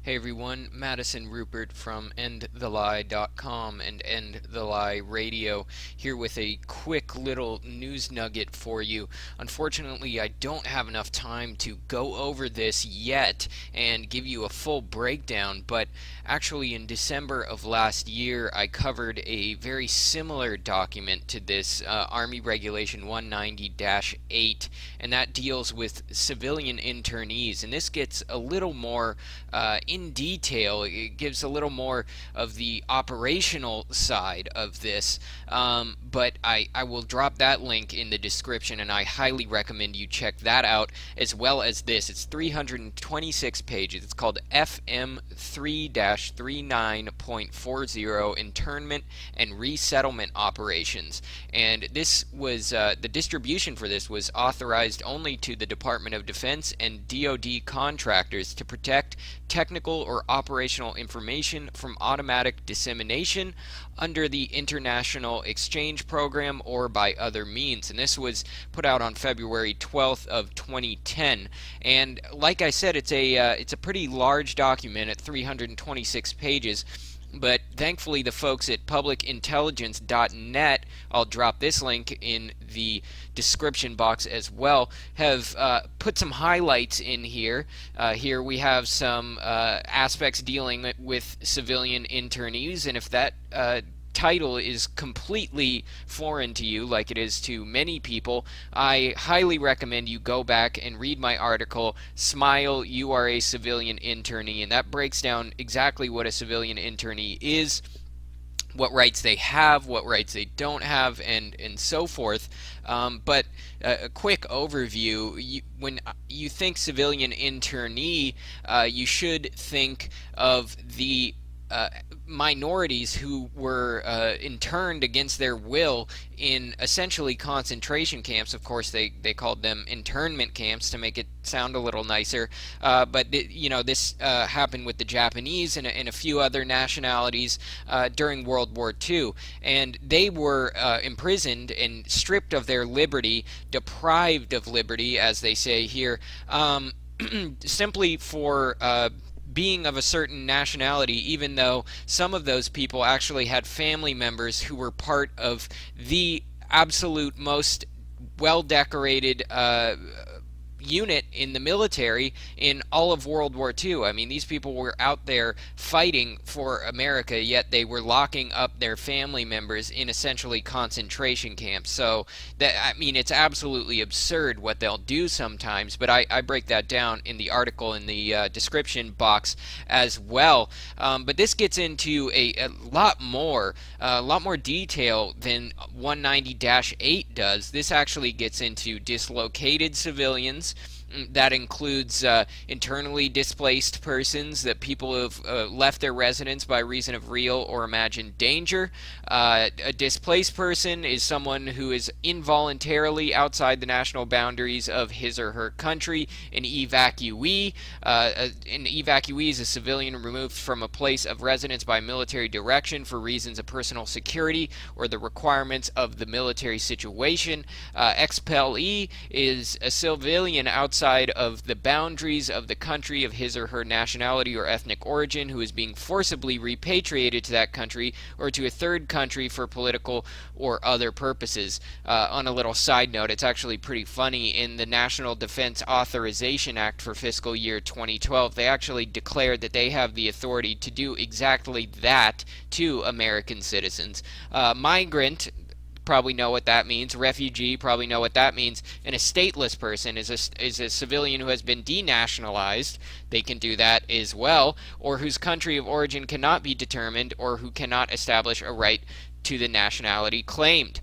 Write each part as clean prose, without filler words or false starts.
Hey everyone, Madison Rupert from EndTheLie.com and EndTheLie Radio here with a quick little news nugget for you. Unfortunately, I don't have enough time to go over this yet and give you a full breakdown, but actually in December of last year I covered a very similar document to this, Army Regulation 190-8, and that deals with civilian internees, and this gets a little more in detail. It gives a little more of the operational side of this, but I will drop that link in the description, and I highly recommend you check that out as well as this. It's 326 pages. It's called FM 3-39.40 Internment and Resettlement Operations, and this was the distribution for this was authorized only to the Department of Defense and DOD contractors to protect technical or operational information from automatic dissemination under the International Exchange Program or by other means. And this was put out on February 12th of 2010. And like I said, it's a pretty large document at 326 pages. But thankfully the folks at publicintelligence.net, I'll drop this link in the description box as well, have put some highlights in here. Here we have some aspects dealing with civilian internees, and if that title is completely foreign to you, like it is to many people, I highly recommend you go back and read my article, Smile, You Are a Civilian Internee, and that breaks down exactly what a civilian internee is, what rights they have, what rights they don't have, and so forth. But a quick overview, when you think civilian internee, you should think of the minorities who were interned against their will in essentially concentration camps. Of course, they called them internment camps to make it sound a little nicer. But you know, this happened with the Japanese and a few other nationalities during World War II, and they were imprisoned and stripped of their liberty, deprived of liberty, as they say here, simply for being of a certain nationality, even though some of those people actually had family members who were part of the absolute most well-decorated unit in the military in all of World War II. I mean, these people were out there fighting for America, yet they were locking up their family members in essentially concentration camps. So that, I mean, it's absolutely absurd what they'll do sometimes, but I break that down in the article in the description box as well. But this gets into a lot more detail than 190-8 does. This actually gets into dislocated civilians. That includes internally displaced persons, that people who have left their residence by reason of real or imagined danger. A displaced person is someone who is involuntarily outside the national boundaries of his or her country. An evacuee is a civilian removed from a place of residence by military direction for reasons of personal security or the requirements of the military situation. Expellee is a civilian outside of the boundaries of the country of his or her nationality or ethnic origin who is being forcibly repatriated to that country or to a third country for political or other purposes. On a little side note, it's actually pretty funny, in the National Defense Authorization Act for fiscal year 2012, they actually declared that they have the authority to do exactly that to American citizens. Migrant, probably know what that means. Refugee, probably know what that means. And a stateless person is a civilian who has been denationalized. They can do that as well, or whose country of origin cannot be determined, or who cannot establish a right to the nationality claimed.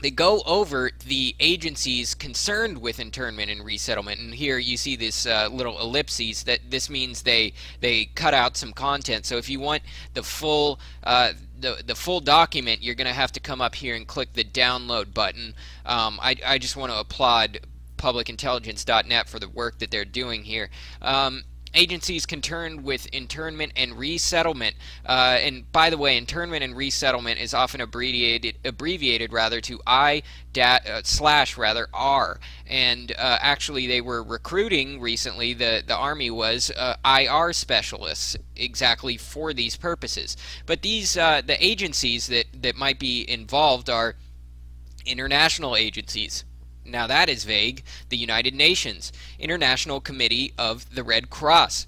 They go over the agencies concerned with internment and resettlement, and here you see this little ellipses. That this means they cut out some content. So if you want the full document, you're going to have to come up here and click the download button. I just want to applaud publicintelligence.net for the work that they're doing here. Agencies concerned with internment and resettlement, and by the way, internment and resettlement is often abbreviated rather to I/R, and actually they were recruiting recently, the Army was IR specialists exactly for these purposes. But these the agencies that might be involved are international agencies. Now that is vague. The United Nations, International Committee of the Red Cross,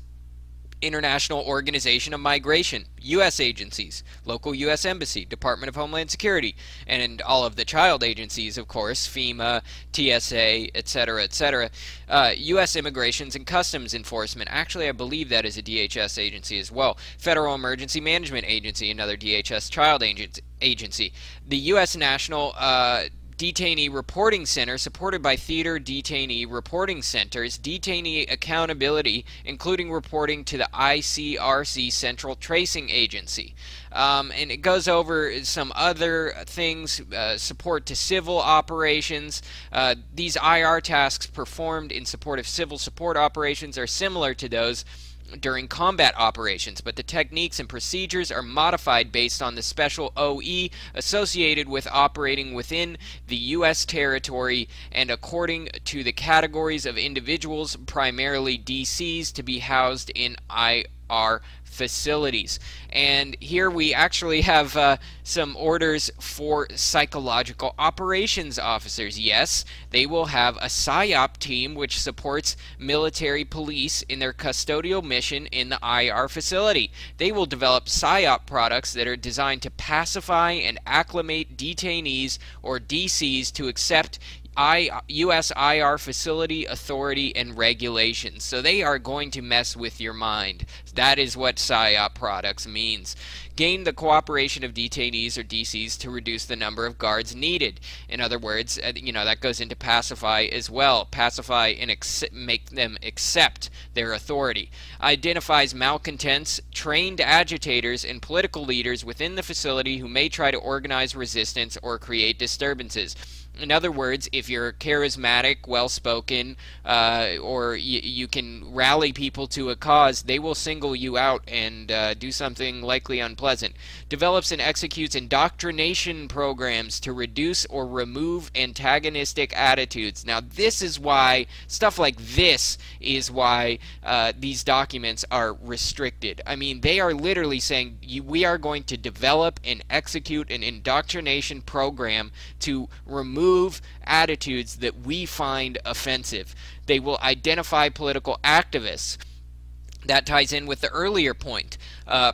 International Organization of Migration, U.S. agencies, local U.S. Embassy, Department of Homeland Security, and all of the child agencies, of course, FEMA, TSA, etc., etc. U.S. Immigrations and Customs Enforcement, actually I believe that is a DHS agency as well. Federal Emergency Management Agency, another DHS child agency. The U.S. National Detainee Reporting Center, supported by theater detainee reporting centers, detainee accountability, including reporting to the ICRC Central Tracing Agency. And it goes over some other things, support to civil operations. These IR tasks performed in support of civil support operations are similar to those during combat operations, but the techniques and procedures are modified based on the special OE associated with operating within the U.S. territory and according to the categories of individuals, primarily DCs, to be housed in IR facilities. And here we actually have some orders for psychological operations officers. Yes, they will have a PSYOP team which supports military police in their custodial mission in the IR facility. They will develop PSYOP products that are designed to pacify and acclimate detainees or DCs to accept U.S. IR facility authority and regulations. So they are going to mess with your mind. That is what PSYOP products means. Gain the cooperation of detainees or DCs to reduce the number of guards needed. In other words, that goes into pacify as well. Pacify and make them accept their authority. Identifies malcontents, trained agitators, and political leaders within the facility who may try to organize resistance or create disturbances. In other words, if you're charismatic, well-spoken, or you can rally people to a cause, they will single you out and do something likely unpleasant. Develops and executes indoctrination programs to reduce or remove antagonistic attitudes. Now, this is why, stuff like this is why these documents are restricted. I mean, they are literally saying we are going to develop and execute an indoctrination program to remove attitudes that we find offensive. They will identify political activists. That ties in with the earlier point.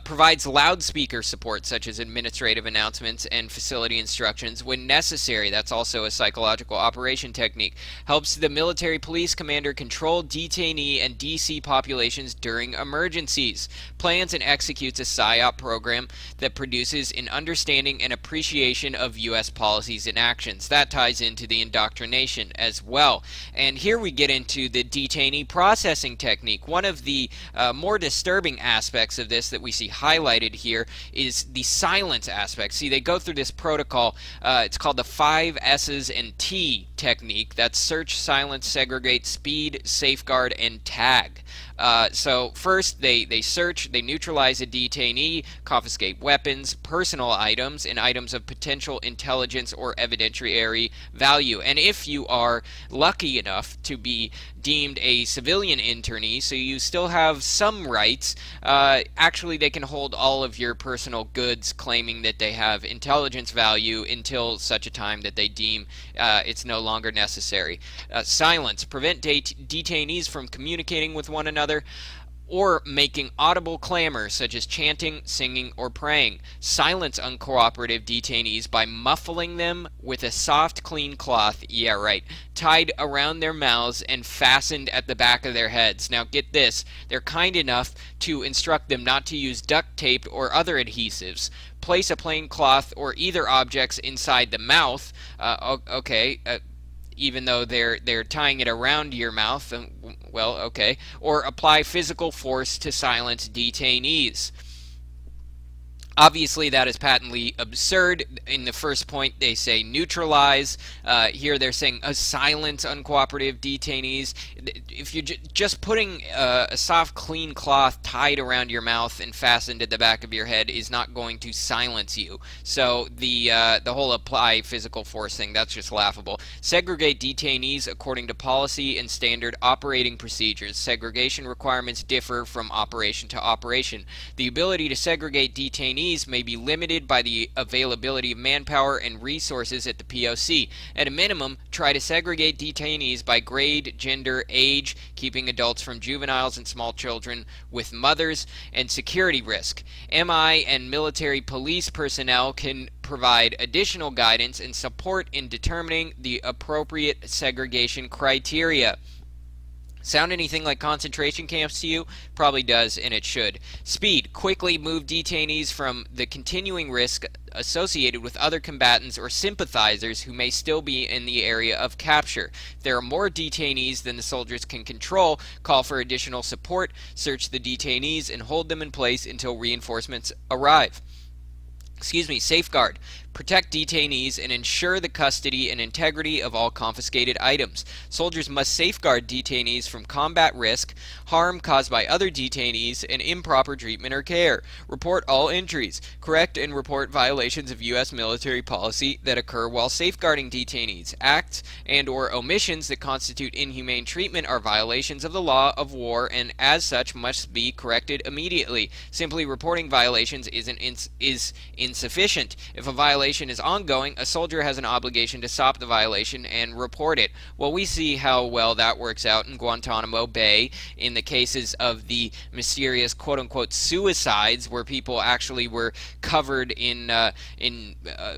Provides loudspeaker support such as administrative announcements and facility instructions when necessary. That's also a psychological operation technique. Helps the military police commander control detainee and DC populations during emergencies. Plans and executes a PSYOP program that produces an understanding and appreciation of U.S. policies and actions. That ties into the indoctrination as well. And here we get into the detainee processing technique. One of the more disturbing aspects of this that we see highlighted here is the silence aspect. See, they go through this protocol. It's called the 5 S's and T technique. That's search, silence, segregate, speed, safeguard, and tag. So first they search, they neutralize a detainee, confiscate weapons, personal items, and items of potential intelligence or evidentiary value. And if you are lucky enough to be deemed a civilian internee, so you still have some rights, actually they can hold all of your personal goods, claiming that they have intelligence value until such a time that they deem it's no longer necessary. Silence, prevent detainees from communicating with one another or making audible clamor such as chanting, singing, or praying. Silence uncooperative detainees by muffling them with a soft, clean cloth, yeah right, tied around their mouths and fastened at the back of their heads. Now get this, they're kind enough to instruct them not to use duct tape or other adhesives. Place a plain cloth or either objects inside the mouth, even though they're tying it around your mouth, well, okay, or apply physical force to silence detainees. Obviously, that is patently absurd. In the first point, they say neutralize. Here they're saying silence uncooperative detainees. If you're just putting a soft, clean cloth tied around your mouth and fastened at the back of your head is not going to silence you. So the whole apply physical force thing, that's just laughable. Segregate detainees according to policy and standard operating procedures. Segregation requirements differ from operation to operation. The ability to segregate detainees may be limited by the availability of manpower and resources at the POC. At a minimum, try to segregate detainees by grade, gender, age, keeping adults from juveniles and small children with mothers, and security risk. MI and military police personnel can provide additional guidance and support in determining the appropriate segregation criteria. Sound anything like concentration camps to you? Probably does, and it should. Speed. Quickly move detainees from the continuing risk associated with other combatants or sympathizers who may still be in the area of capture. If there are more detainees than the soldiers can control, call for additional support, search the detainees, and hold them in place until reinforcements arrive. Safeguard. Protect detainees and ensure the custody and integrity of all confiscated items. Soldiers must safeguard detainees from combat risk, harm caused by other detainees, and improper treatment or care. Report all entries. Correct and report violations of U.S. military policy that occur while safeguarding detainees. Acts and/or omissions that constitute inhumane treatment are violations of the law of war and as such must be corrected immediately. Simply reporting violations is insufficient. If a violation is ongoing, a soldier has an obligation to stop the violation and report it. Well, we see how well that works out in Guantanamo Bay in the cases of the mysterious quote-unquote suicides where people actually were covered in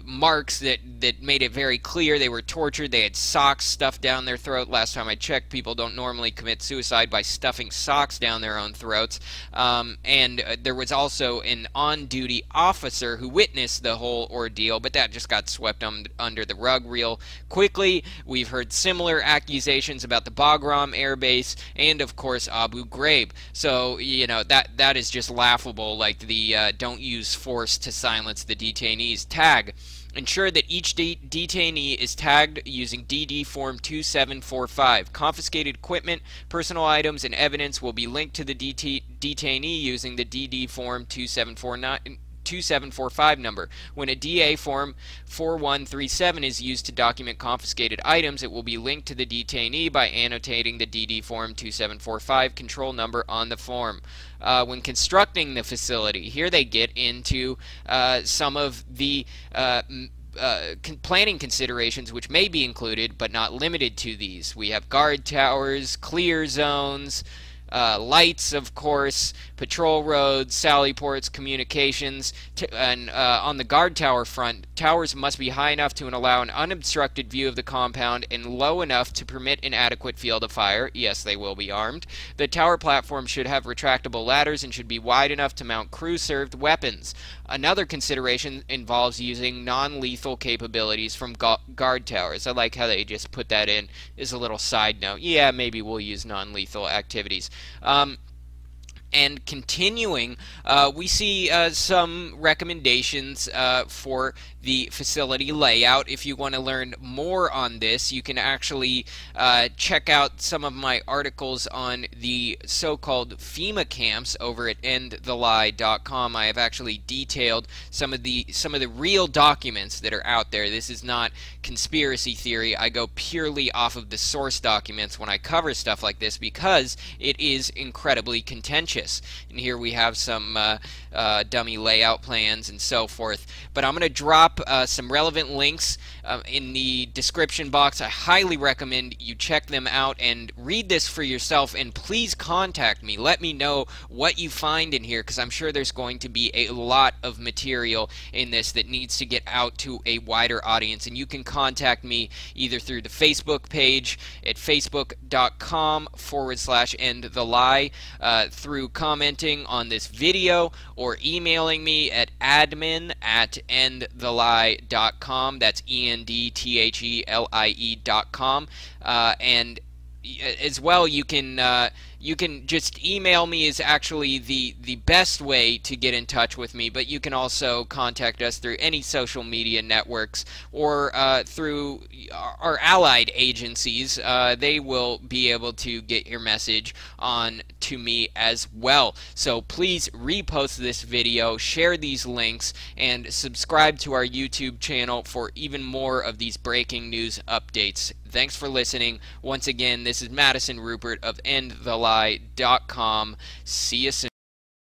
marks that made it very clear they were tortured. They had socks stuffed down their throat. Last time I checked, people don't normally commit suicide by stuffing socks down their own throats. And there was also an on-duty officer who witnessed the whole ordeal, but that just got swept under the rug real quickly. We've heard similar accusations about the Bagram Air Base and, of course, Abu Ghraib. So, you know, that is just laughable, like the don't use force to silence the detainees tag. Ensure that each detainee is tagged using DD Form 2745. Confiscated equipment, personal items, and evidence will be linked to the detainee using the DD Form 2745 number. When a DA Form 4137 is used to document confiscated items, it will be linked to the detainee by annotating the DD Form 2745 control number on the form. When constructing the facility, here they get into some of the planning considerations which may be included but not limited to these. We have guard towers, clear zones, lights, of course, patrol roads, sally ports, communications, and on the guard tower front, towers must be high enough to allow an unobstructed view of the compound and low enough to permit an adequate field of fire. Yes, they will be armed. The tower platform should have retractable ladders and should be wide enough to mount crew-served weapons. Another consideration involves using non-lethal capabilities from guard towers. I like how they just put that in as a little side note. Yeah, maybe we'll use non-lethal activities. And continuing, we see some recommendations for the facility layout. If you want to learn more on this, you can actually check out some of my articles on the so-called FEMA camps over at EndTheLie.com. I have actually detailed some of the real documents that are out there. This is not conspiracy theory. I go purely off of the source documents when I cover stuff like this because it is incredibly contentious. And here we have some dummy layout plans and so forth. But I'm going to drop some relevant links in the description box. I highly recommend you check them out and read this for yourself, and please contact me. Let me know what you find in here, because I'm sure there's going to be a lot of material in this that needs to get out to a wider audience. And you can contact me either through the Facebook page at facebook.com/EndTheLie, through commenting on this video, or emailing me at admin@endthelie.com. That's EndThelie.com. And as well, you can you can just email me is actually the best way to get in touch with me, but you can also contact us through any social media networks or through our allied agencies. They will be able to get your message on to me as well. So please repost this video, share these links, and subscribe to our YouTube channel for even more of these breaking news updates. Thanks for listening. Once again, this is Madison Rupert of EndTheLie.com. See you soon.